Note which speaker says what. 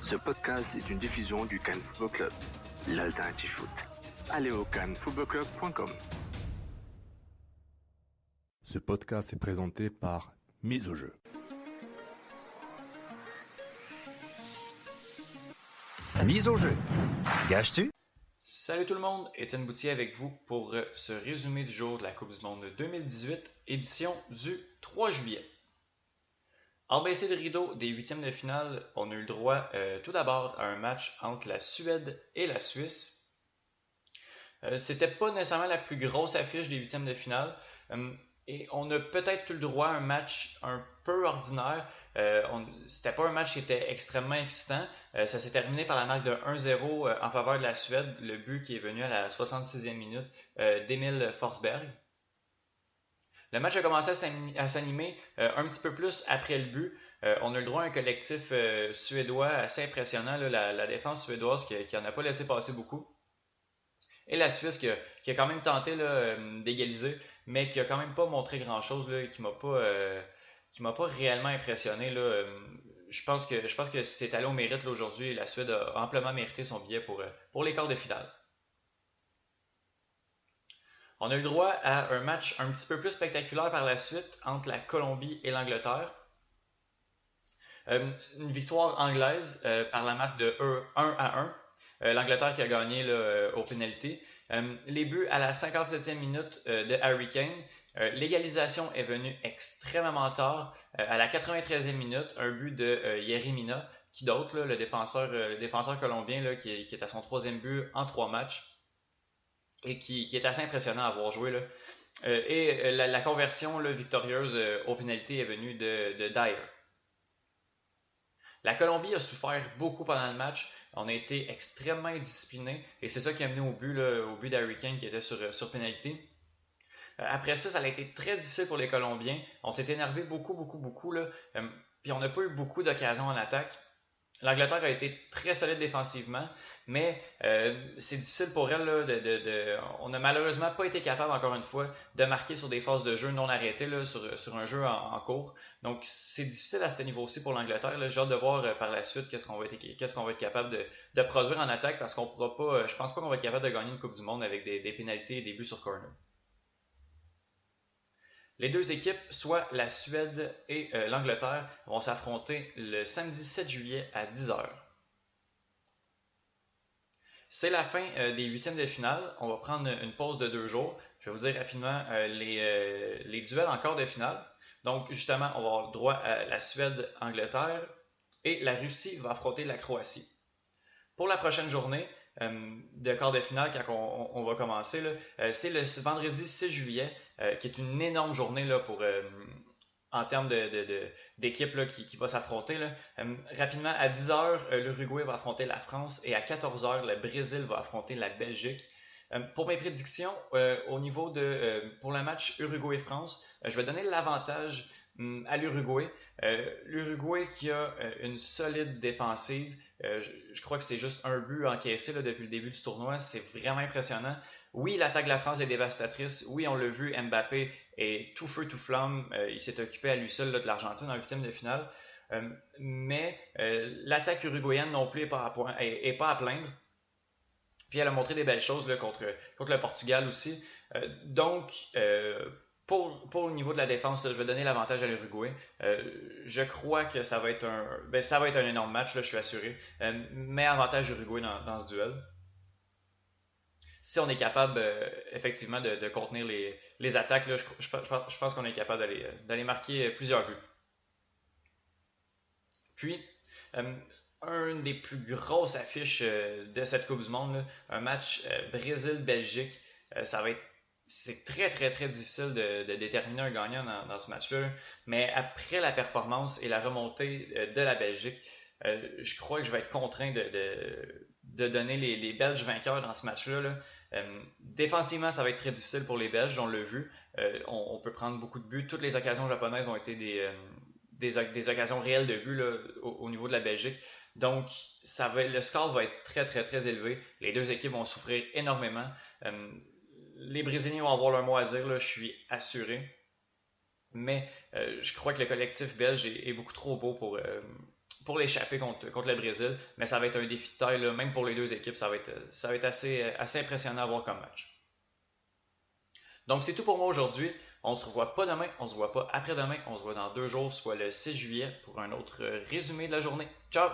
Speaker 1: Ce podcast est une diffusion du Cannes Football Club, l'alternative foot. Allez au cannesfootballclub.com.
Speaker 2: Ce podcast est présenté par Mise au jeu.
Speaker 3: Mise au jeu. Gages-tu?
Speaker 4: Salut tout le monde, Étienne Boutier avec vous pour ce résumé du jour de la Coupe du Monde 2018, édition du 3 juillet. En baissé de rideau des huitièmes de finale, on a eu le droit tout d'abord à un match entre la Suède et la Suisse. C'était pas nécessairement la plus grosse affiche des huitièmes de finale. Et on a peut-être eu le droit à un match un peu ordinaire. C'était pas un match qui était extrêmement excitant. Ça s'est terminé par la marque de 1-0 en faveur de la Suède. Le but qui est venu à la 66e minute d'Emil Forsberg. Le match a commencé à s'animer un petit peu plus après le but. On a eu le droit à un collectif suédois assez impressionnant. Là, la défense suédoise qui en a pas laissé passer beaucoup. Et la Suisse qui a quand même tenté d'égaliser, mais qui a quand même pas montré grand-chose, et qui m'a pas réellement impressionné. Je pense que c'est allé au mérite là, aujourd'hui et la Suède a amplement mérité son billet pour les quarts de finale. On a eu le droit à un match un petit peu plus spectaculaire par la suite entre la Colombie et l'Angleterre. Une victoire anglaise par la marque de 1-1. L'Angleterre qui a gagné au pénalité. Les buts à la 57e minute de Harry Kane. L'égalisation est venue extrêmement tard. À la 93e minute, un but de Yerry Mina. Qui d'autre, le défenseur colombien là, qui est à son troisième but en 3 matchs. Et qui est assez impressionnant à avoir joué. Là. La conversion victorieuse au pénalité est venue de Dyer. La Colombie a souffert beaucoup pendant le match. On a été extrêmement indisciplinés et c'est ça qui a mené au but d'Harry Kane qui était sur pénalité. Après ça a été très difficile pour les Colombiens. On s'est énervé beaucoup. Puis on n'a pas eu beaucoup d'occasions en attaque. L'Angleterre a été très solide défensivement, mais c'est difficile pour elle. On n'a malheureusement pas été capable, encore une fois, de marquer sur des phases de jeu non arrêtées là, sur un jeu en cours. Donc c'est difficile à ce niveau-ci pour l'Angleterre. J'ai hâte de voir par la suite qu'est-ce qu'on va être capable de produire en attaque, parce qu'on pourra pas. Je pense pas qu'on va être capable de gagner une Coupe du Monde avec des pénalités et des buts sur corner. Les deux équipes, soit la Suède et l'Angleterre, vont s'affronter le samedi 7 juillet à 10h. C'est la fin des huitièmes de finale. On va prendre une pause de 2 jours. Je vais vous dire rapidement les duels en quart de finale. Donc, justement, on va avoir droit à la Suède-Angleterre et la Russie va affronter la Croatie. Pour la prochaine journée de quart de finale, quand on va commencer, c'est le vendredi 6 juillet, qui est une énorme journée là, en termes d'équipe là, qui va s'affronter. Rapidement, à 10h, l'Uruguay va affronter la France et à 14h, le Brésil va affronter la Belgique. Pour mes prédictions, au niveau pour le match Uruguay-France, je vais donner l'avantage à l'Uruguay. L'Uruguay qui a une solide défensive. Je crois que c'est juste un but encaissé là, depuis le début du tournoi. C'est vraiment impressionnant. Oui, l'attaque de la France est dévastatrice. Oui, on l'a vu, Mbappé est tout feu, tout flamme. Il s'est occupé à lui seul là, de l'Argentine en huitième de finale. Mais l'attaque uruguayenne non plus est pas à plaindre. Puis elle a montré des belles choses là, contre le Portugal aussi. Pour le niveau de la défense, là, je vais donner l'avantage à l'Uruguay. Je crois que ça va être un énorme match, là, je suis assuré. Mais avantage Uruguay dans ce duel. Si on est capable effectivement de contenir les attaques, là, je pense qu'on est capable d'aller marquer plusieurs buts. Puis, une des plus grosses affiches de cette Coupe du Monde, là, un match Brésil-Belgique, c'est très très très difficile de déterminer un gagnant dans ce match-là. Mais après la performance et la remontée de la Belgique, je crois que je vais être contraint de donner les Belges vainqueurs dans ce match-là. Défensivement, ça va être très difficile pour les Belges, on l'a vu. On peut prendre beaucoup de buts. Toutes les occasions japonaises ont été des occasions réelles de but là, au niveau de la Belgique. Donc, le score va être très très très élevé. Les deux équipes vont souffrir énormément. Les Brésiliens vont avoir leur mot à dire, là, je suis assuré. Mais je crois que le collectif belge est beaucoup trop beau pour pour l'échapper contre le Brésil, mais ça va être un défi de taille, là, même pour les deux équipes, ça va être assez impressionnant à voir comme match. Donc c'est tout pour moi aujourd'hui. On se revoit pas demain, on se voit pas après-demain, on se voit dans 2 jours, soit le 6 juillet, pour un autre résumé de la journée. Ciao!